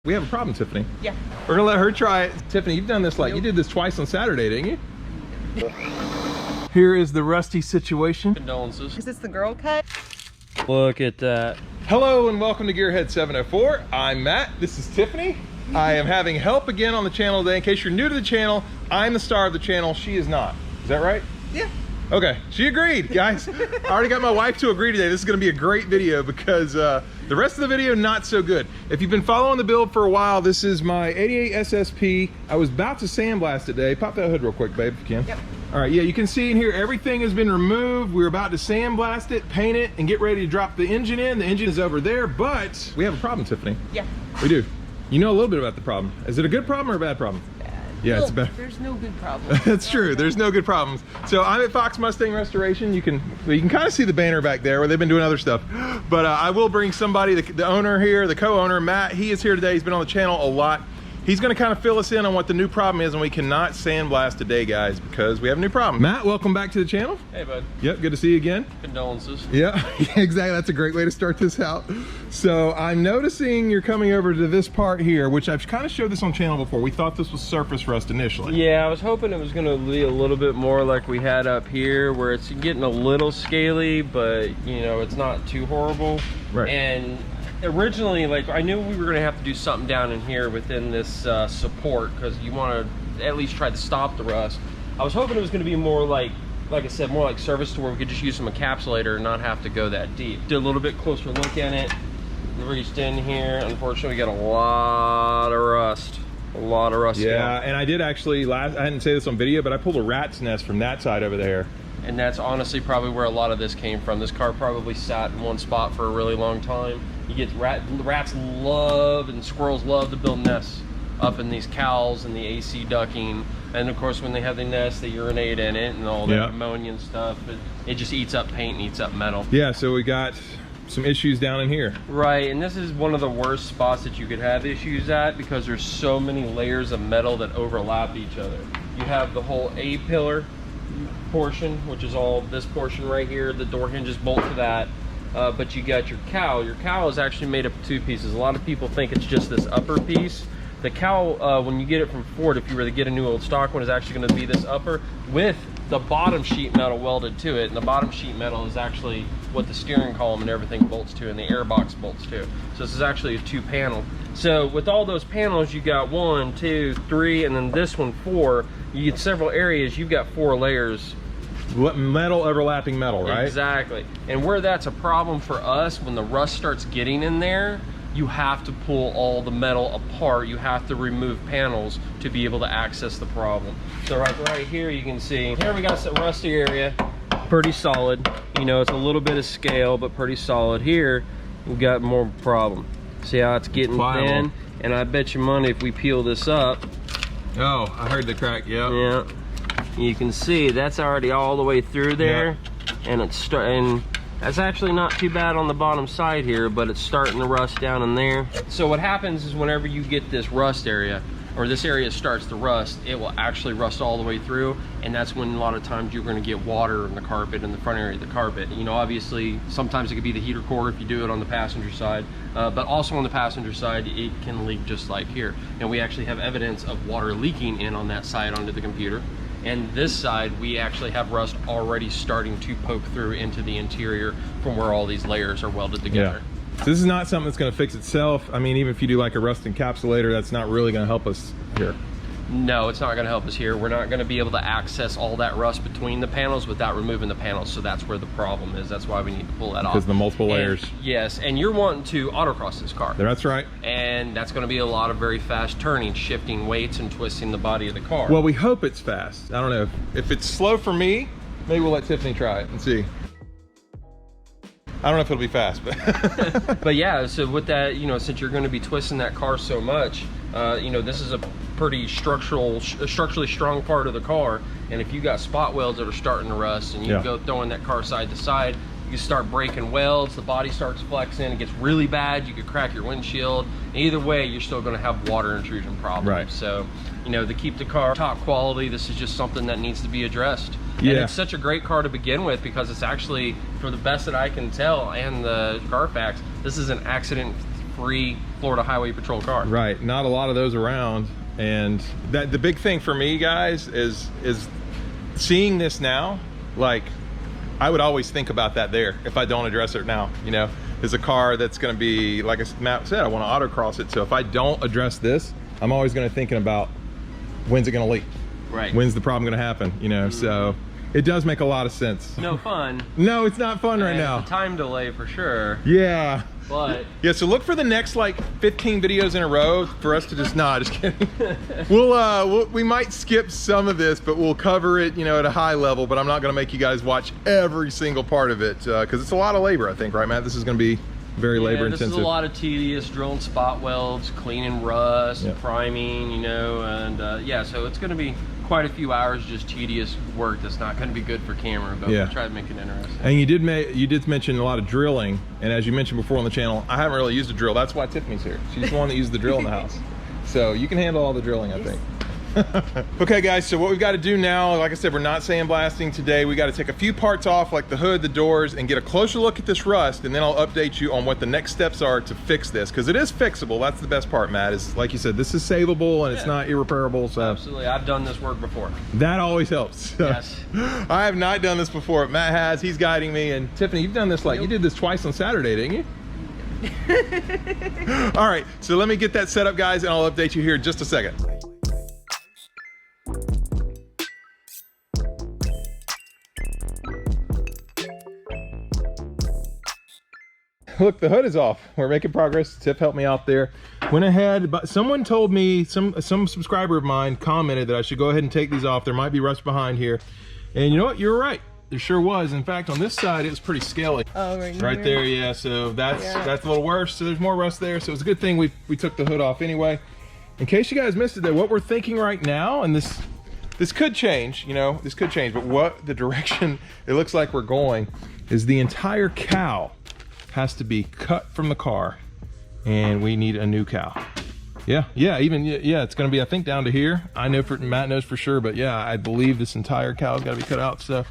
We have a problem, Tiffany. Yeah. We're gonna let her try it. Tiffany, you've done this like, you did this twice on Saturday, didn't you? Here is the rusty situation. Condolences. Is this the girl cut? Look at that. Hello and welcome to Gearhead 704. I'm Matt, this is Tiffany. I am having help again on the channel today. In case you're new to the channel, I'm the star of the channel, she is not. Is that right? Yeah. Okay, she agreed, guys. I already got my wife to agree today. This is gonna be a great video because the rest of the video, not so good. If you've been following the build for a while, this is my 88 SSP. I was about to sandblast it today. Pop that hood real quick, babe, if you can. Yep. All right, yeah, you can see in here, everything has been removed. We're about to sandblast it, paint it, and get ready to drop the engine in. The engine is over there, but we have a problem, Tiffany. Yeah. We do. You know a little bit about the problem. Is it a good problem or a bad problem? Yeah, well, it's bad. There's no good problem. That's true. There's no good problems. So I'm at Fox Mustang Restoration. You can kind of see the banner back there where they've been doing other stuff. But I will bring somebody, the owner here, the co-owner, Matt. He is here today. He's been on the channel a lot. He's going to kind of fill us in on what the new problem is, and we cannot sandblast today, guys, because we have a new problem. Matt, welcome back to the channel. Hey, bud. Yep, good to see you again. Condolences. Yeah, exactly. That's a great way to start this out. So I'm noticing you're coming over to this part here, which I've kind of showed this on channel before. We thought this was surface rust initially. Yeah, I was hoping it was going to be a little bit more like we had up here, where it's getting a little scaly, but you know, it's not too horrible. Right. And originally, like, I knew we were going to have to do something down in here within this support, because you want to at least try to stop the rust. I was hoping it was going to be more like I said, more like service, to where we could just use some encapsulator and not have to go that deep. Did a little bit closer look at it. Reached in here. Unfortunately, we got a lot of rust. A lot of rust. Yeah, and I did actually, I didn't say this on video, but I pulled a rat's nest from that side over there. And that's honestly probably where a lot of this came from. This car probably sat in one spot for a really long time. You get rats love, and squirrels love to build nests up in these cowls and the AC ducting. And of course, when they have the nest, they urinate in it and all that ammonia and stuff. It just eats up paint and eats up metal. Yeah, so we got some issues down in here. Right, and this is one of the worst spots that you could have issues at, because there's so many layers of metal that overlap each other. You have the whole A-pillar portion, which is all this portion right here. The door hinges bolt to that. But you got your cowl. Your cowl is actually made up of two pieces. A lot of people think it's just this upper piece. The cowl, when you get it from Ford, if you were to get a new old stock one, is actually going to be this upper with the bottom sheet metal welded to it. And the bottom sheet metal is actually what the steering column and everything bolts to, and the airbox bolts to. So this is actually a two panel. So with all those panels, you got 1, 2, 3, and then this one 4. You get several areas. You've got 4 layers. Metal overlapping metal, right? Exactly. And where that's a problem for us, when the rust starts getting in there, you have to pull all the metal apart. You have to remove panels to be able to access the problem. So right here you can see, here we got some rusty area, pretty solid. You know, it's a little bit of scale, but pretty solid. Here, we've got more problem. See how it's getting thin? And I bet you money if we peel this up. Oh, I heard the crack, Yeah. You can see that's already all the way through there, and it's and that's actually not too bad on the bottom side here, but it's starting to rust down in there. So what happens is, whenever you get this rust area, or this area starts to rust, it will actually rust all the way through, and that's when a lot of times you're going to get water in the carpet, in the front area of the carpet. You know, obviously sometimes it could be the heater core if you do it on the passenger side, but also on the passenger side it can leak just like here. And we actually have evidence of water leaking in on that side onto the computer. And this side, we actually have rust already starting to poke through into the interior from where all these layers are welded together. Yeah. So this is not something that's going to fix itself. I mean, even if you do like a rust encapsulator, that's not really going to help us here. No, it's not going to help us here. We're not going to be able to access all that rust between the panels without removing the panels. So that's where the problem is. That's why we need to pull that off. Because the multiple layers. Yes, and you're wanting to autocross this car. That's right. And that's going to be a lot of very fast turning, shifting weights, and twisting the body of the car. Well, we hope it's fast. I don't know. If it's slow for me, maybe we'll let Tiffany try it and see. I don't know if it'll be fast, but but yeah, so with that, you know, since you're going to be twisting that car so much, you know, this is a pretty structurally strong part of the car, and if you got spot welds that are starting to rust, and you go throwing that car side to side, you start breaking welds, the body starts flexing, it gets really bad, you could crack your windshield. Either way, you're still going to have water intrusion problems. Right. So, you know, to keep the car top quality, this is just something that needs to be addressed. Yeah. And it's such a great car to begin with, because it's actually, for the best that I can tell, and the Carfax, this is an accident free Florida Highway Patrol car. Right, not a lot of those around. And that the big thing for me, guys, is seeing this now. Like, I would always think about that there if I don't address it now, you know, is a car that's going to be, like Matt said, I want to autocross it. So if I don't address this, I'm always going to thinking about when's it going to leak? Right. When's the problem going to happen? You know, so it does make a lot of sense. No fun. No, it's not fun right now. It's a time delay for sure. Yeah. But yeah, so look for the next like 15 videos in a row for us to just just kidding. We might skip some of this, but we'll cover it, you know, at a high level. But I'm not going to make you guys watch every single part of it because it's a lot of labor, I think, right, Matt? This is going to be very labor intensive. This is a lot of tedious drilling spot welds, cleaning rust, priming, you know, and yeah, so it's going to be quite a few hours just tedious work that's not going to be good for camera, but we'll try to make it interesting. And you did mention a lot of drilling, and as you mentioned before on the channel, I haven't really used a drill. That's why Tiffany's here. She's the one that used the drill in the house, so you can handle all the drilling, I think. Okay guys, so what we've got to do now, like I said, we're not sandblasting today. We got to take a few parts off, like the hood, the doors, and get a closer look at this rust, and then I'll update you on what the next steps are to fix this, because it is fixable. That's the best part, Matt, is like you said, this is savable and it's not irreparable. So absolutely, I've done this work before. That always helps. Yes. I have not done this before. Matt has. He's guiding me. And Tiffany, you've done this you did this twice on Saturday, didn't you? All right, so let me get that set up, guys, and I'll update you here in just a second. Look, the hood is off. We're making progress. Tiff helped me out there. Went ahead, but someone told me, some subscriber of mine commented that I should go ahead and take these off. There might be rust behind here. And you know what? You're right. There sure was. In fact, on this side, it was pretty scaly. Oh, right there, yeah. So that's a little worse. So there's more rust there. So it's a good thing we took the hood off anyway. In case you guys missed it, though, what we're thinking right now, and this could change, you know, this could change, but what the direction it looks like we're going is the entire cow has to be cut from the car, and we need a new cow. Yeah, it's gonna be, I think, down to here. I know Matt knows for sure, but yeah, I believe this entire cow's gotta be cut out. So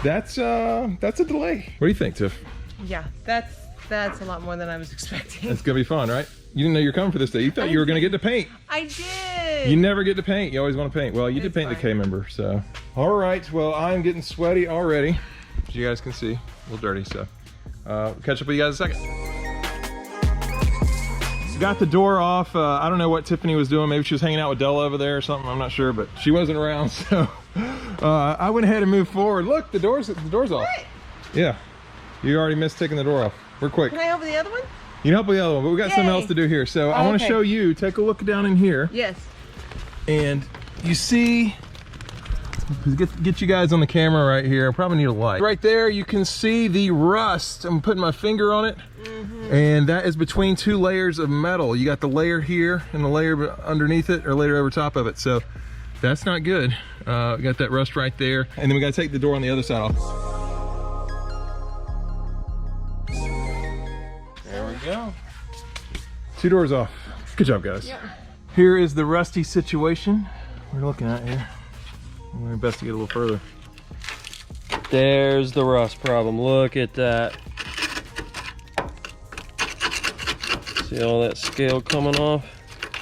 that's a delay. What do you think, Tiff? Yeah, that's a lot more than I was expecting. It's gonna be fun, right? You didn't know you were coming for this day. You thought you were gonna get to paint. I did. You never get to paint. You always want to paint. Well, you did paint the K member, so. All right, well, I'm getting sweaty already, as you guys can see. A little dirty, so. Catch up with you guys in a second. Got the door off. I don't know what Tiffany was doing. Maybe she was hanging out with Della over there or something. I'm not sure, but she wasn't around, so I went ahead and moved forward. Look, the door's off. What? Yeah, you already missed taking the door off. We're quick. Can I open the other one? You can help with the other one, but we got something else to do here. So I want to show you. Take a look down in here. Yes. And you see. Get you guys on the camera right here. I probably need a light. Right there, you can see the rust. I'm putting my finger on it. And that is between two layers of metal. You got the layer here and the layer underneath it, or layer over top of it. So that's not good. We got that rust right there. And then we got to take the door on the other side off. There we go. Two doors off. Good job, guys. Yeah. Here is the rusty situation we're looking at here. I'm gonna investigate a little further. There's the rust problem. Look at that. See all that scale coming off?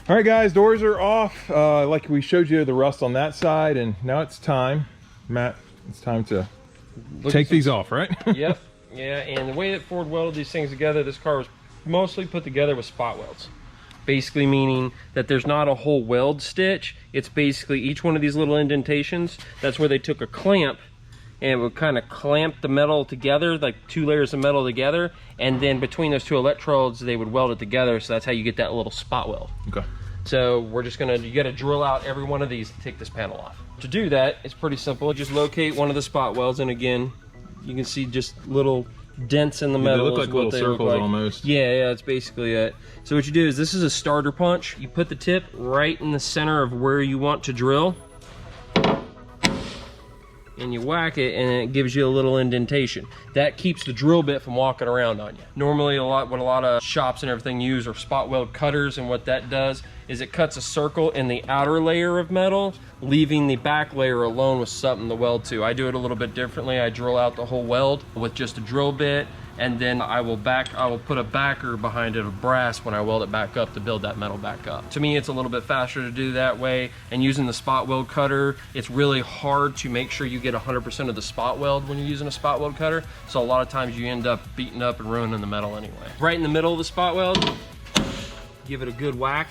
All right, guys, doors are off. Like we showed you the rust on that side, and now it's time, Matt, it's time to take these off, right? Yep, yeah, and the way that Ford welded these things together, this car was mostly put together with spot welds. Basically meaning that there's not a whole weld stitch. It's basically each one of these little indentations. That's where they took a clamp and would kind of clamp the metal together, like two layers of metal together, and then between those two electrodes they would weld it together. So that's how you get that little spot weld. Okay. So we're just gonna, you gotta drill out every one of these to take this panel off. To do that, it's pretty simple. Just locate one of the spot welds, and again, you can see just little dents in the metal. They look like little circles almost. Yeah, it's basically it. So what you do is, this is a starter punch. You put the tip right in the center of where you want to drill, and you whack it, and it gives you a little indentation. That keeps the drill bit from walking around on you. Normally what a lot of shops and everything use are spot weld cutters, and what that does is it cuts a circle in the outer layer of metal, leaving the back layer alone with something to weld to. I do it a little bit differently. I drill out the whole weld with just a drill bit, and then I will put a backer behind it of brass when I weld it back up to build that metal back up. To me, it's a little bit faster to do that way, and using the spot weld cutter, it's really hard to make sure you get 100% of the spot weld when you're using a spot weld cutter, so a lot of times you end up beating up and ruining the metal anyway. Right in the middle of the spot weld, give it a good whack.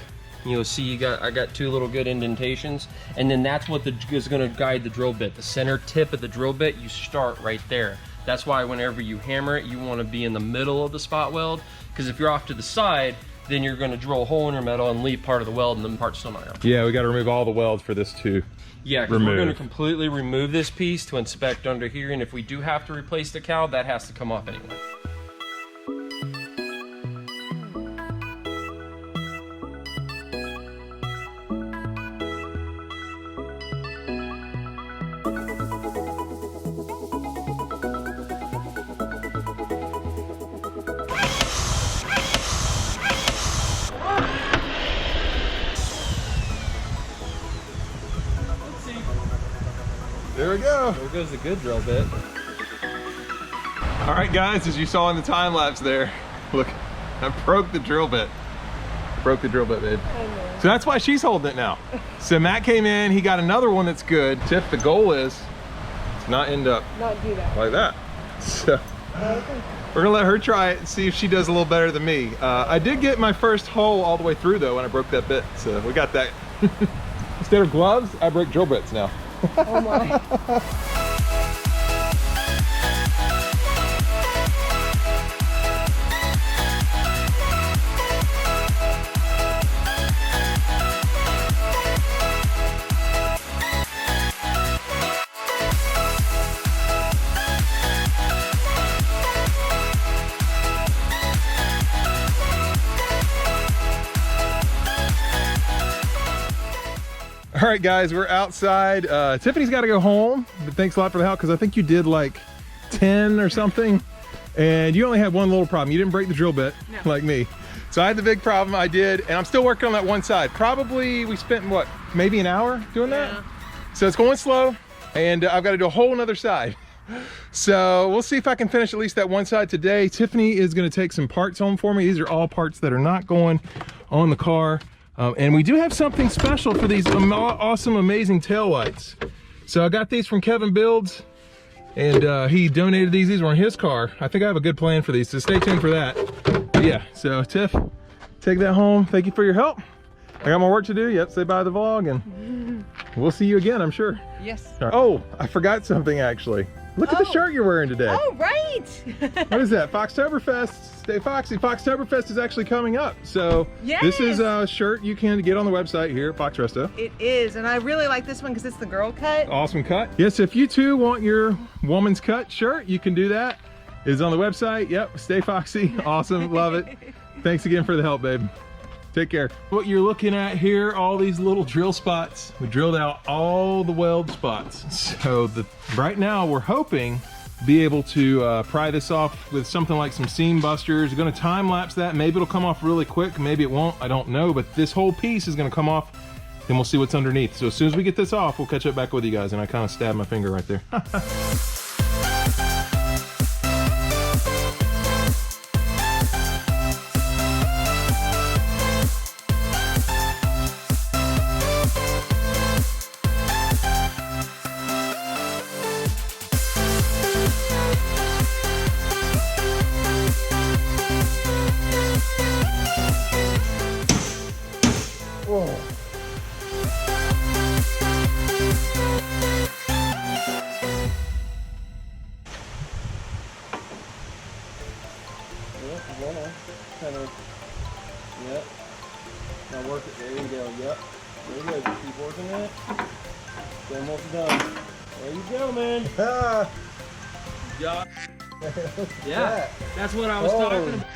You'll see I got 2 little good indentations, and then that's what is going to guide the drill bit. The center tip of the drill bit, you start right there. That's why whenever you hammer it, you want to be in the middle of the spot weld, because if you're off to the side, then you're going to drill a hole in your metal and leave part of the weld, and then part's still not out. Yeah, we got to remove all the welds for this to Yeah, because we're going to completely remove this piece to inspect under here, and if we do have to replace the cowl, that has to come off anyway. There we go. There goes the good drill bit. All right, guys, as you saw in the time lapse there, look, I broke the drill bit. Broke the drill bit, babe. So that's why she's holding it now. So Matt came in, he got another one that's good. Tiff, the goal is to not end up do that. like that. So we're gonna let her try it and see if she does a little better than me. I did get my first hole all the way through though when I broke that bit, so we got that. Instead of gloves, I break drill bits now. Oh my. All right, guys, we're outside. Tiffany's got to go home, but thanks a lot for the help because I think you did like 10 or something, and you only had one little problem. You didn't break the drill bit like me. So I had the big problem. I did, and I'm still working on that one side. Probably we spent, what, maybe an hour doing that? So it's going slow, and I've got to do a whole nother side. So we'll see if I can finish at least that one side today. Tiffany is going to take some parts home for me. These are all parts that are not going on the car. And we do have something special for these awesome, amazing taillights. So I got these from Kevin Builds, and he donated these. These were on his car. I think I have a good plan for these, so stay tuned for that. But yeah, so Tiff, take that home. Thank you for your help. I got more work to do. Yep, say bye to the vlog, and we'll see you again, I'm sure. Yes. Right. Oh, I forgot something actually. Look at the shirt you're wearing today. Oh, right. What is that? Foxtoberfest. Stay Foxy. Foxtoberfest is actually coming up. So this is a shirt you can get on the website here at Fox Resto. It is, and I really like this one because it's the girl cut. Awesome cut. Yes, if you too want your woman's cut shirt, you can do that. It's on the website. Yep, Stay Foxy. Awesome, love it. Thanks again for the help, babe. Take care. What you're looking at here, all these little drill spots. We drilled out all the weld spots. So right now we're hoping to be able to pry this off with something like some seam busters. We're gonna time lapse that. Maybe it'll come off really quick, maybe it won't, I don't know, but this whole piece is gonna come off and we'll see what's underneath. So as soon as we get this off, we'll catch up back with you guys. And I kind of stabbed my finger right there. Yep. Now work it. There you go. Yep. There you go. Just keep working it. It's almost done. There you go, man. Yeah. That's what I was talking about.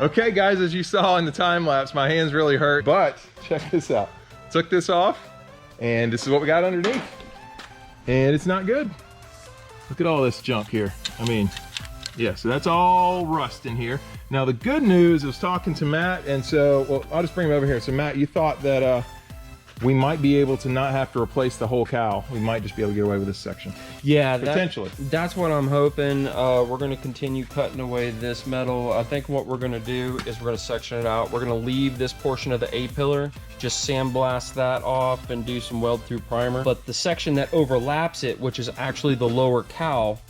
Okay, guys, as you saw in the time lapse, my hands really hurt, but check this out. Took this off, and this is what we got underneath. And it's not good. Look at all this junk here. I mean, yeah, so that's all rust in here. Now the good news, I was talking to Matt, and so, well, I'll just bring him over here. So Matt, you thought that we might be able to not have to replace the whole cowl. We might just be able to get away with this section. Yeah, potentially. That's what I'm hoping. We're going to continue cutting away this metal. I think what we're going to do is we're going to section it out. We're going to leave this portion of the A-pillar, just sandblast that off and do some weld through primer. But the section that overlaps it, which is actually the lower cowl,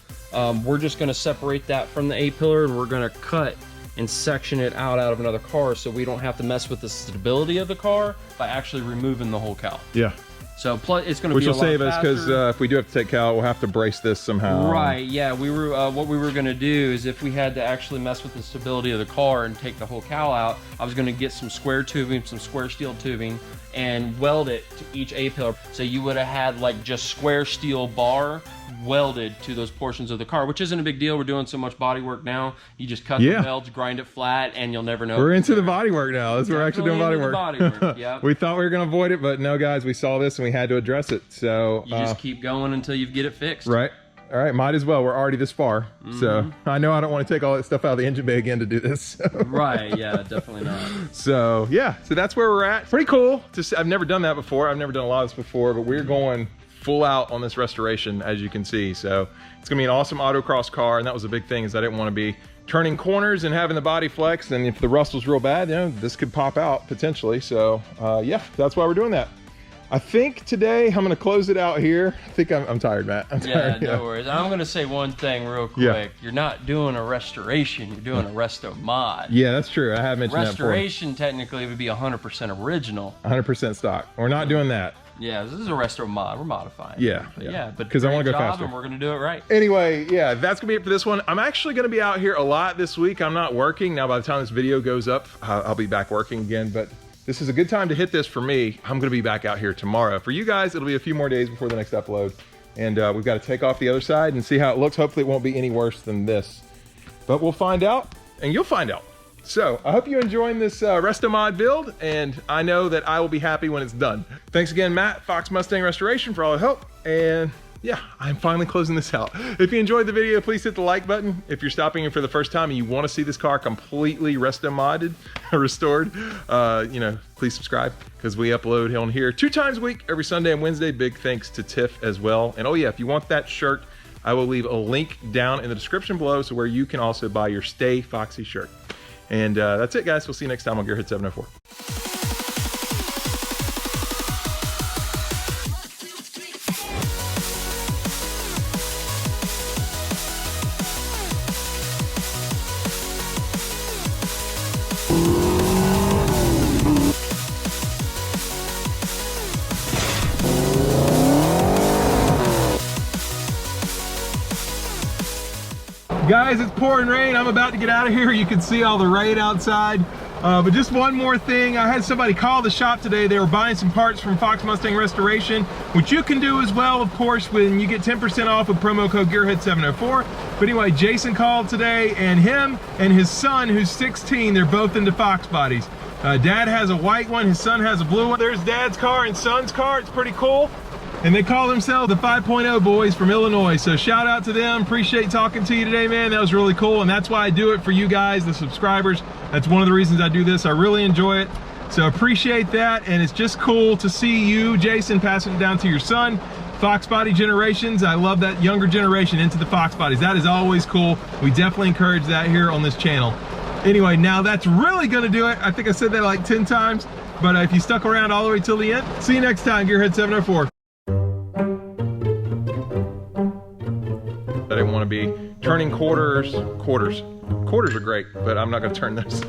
we're just going to separate that from the A-pillar, and we're going to cut and section it out of another car so we don't have to mess with the stability of the car by actually removing the whole cowl. Yeah. So plus it's going to which be will save us, because if we do have to take cowl, we'll have to brace this somehow. Right. Yeah. We were what we were going to do is if we had to actually mess with the stability of the car and take the whole cowl out, I was going to get some square tubing, some square steel tubing, and weld it to each A-pillar. So you would have had like just square steel bar welded to those portions of the car, which isn't a big deal. We're doing so much body work now. You just cut the welds, grind it flat, and you'll never know. We're into the body work now. We're actually doing body work. Yep. We thought we were going to avoid it, but no, guys, we saw this and we had to address it. So you just keep going until you get it fixed. Right. All right, might as well. We're already this far. So I know I don't want to take all that stuff out of the engine bay again to do this. So. Right, yeah, definitely not. So yeah, so that's where we're at. Pretty cool. I've never done that before. I've never done a lot of this before, but we're going full out on this restoration, as you can see. So it's gonna be an awesome autocross car, and that was a big thing, is I didn't want to be turning corners and having the body flex, and if the rust was real bad, you know, this could pop out potentially. So yeah, that's why we're doing that. I think today I'm going to close it out here. I think I'm tired, Matt. I'm tired. No worries. I'm going to say one thing real quick. Yeah. You're not doing a restoration. You're doing a resto mod. Yeah, that's true. I have mentioned that before. Restoration technically would be 100% original. 100% stock. We're not doing that. Yeah, this is a resto mod. We're modifying. Yeah. Yeah, but because I want to go faster. And we're going to do it right. Anyway, yeah, that's going to be it for this one. I'm actually going to be out here a lot this week. I'm not working. Now, by the time this video goes up, I'll be back working again, but this is a good time to hit this for me. I'm gonna be back out here tomorrow. For you guys, it'll be a few more days before the next upload. And we've got to take off the other side and see how it looks. Hopefully it won't be any worse than this. But we'll find out, and you'll find out. So I hope you're enjoying this Resto Mod build, and I know that I will be happy when it's done. Thanks again, Matt, Fox Mustang Restoration, for all the help. And yeah, I'm finally closing this out. If you enjoyed the video, please hit the like button. If you're stopping in for the first time and you want to see this car completely resto modded, restored, you know, please subscribe, because we upload on here 2 times a week, every Sunday and Wednesday. Big thanks to Tiff as well. And oh yeah, if you want that shirt, I will leave a link down in the description below, so where you can also buy your Stay Foxy shirt. And that's it, guys. We'll see you next time on Gearhead 704. Guys, it's pouring rain. I'm about to get out of here. You can see all the rain outside. But just one more thing. I had somebody call the shop today. They were buying some parts from Fox Mustang Restoration, which you can do as well, of course, when you get 10% off with promo code Gearhead704. But anyway, Jason called today, and him and his son, who's 16, they're both into Fox bodies. Dad has a white one, his son has a blue one. There's Dad's car and son's car. It's pretty cool. And they call themselves the 5.0 boys from Illinois. So shout out to them. Appreciate talking to you today, man. That was really cool. And that's why I do it for you guys, the subscribers. That's one of the reasons I do this. I really enjoy it. So appreciate that. And it's just cool to see you, Jason, passing it down to your son. FoxBody generations. I love that younger generation into the Fox bodies. That is always cool. We definitely encourage that here on this channel. Anyway, now that's really going to do it. I think I said that like 10 times. But if you stuck around all the way till the end, see you next time, Gearhead 704. I didn't want to be turning quarters. Quarters are great, but I'm not going to turn those.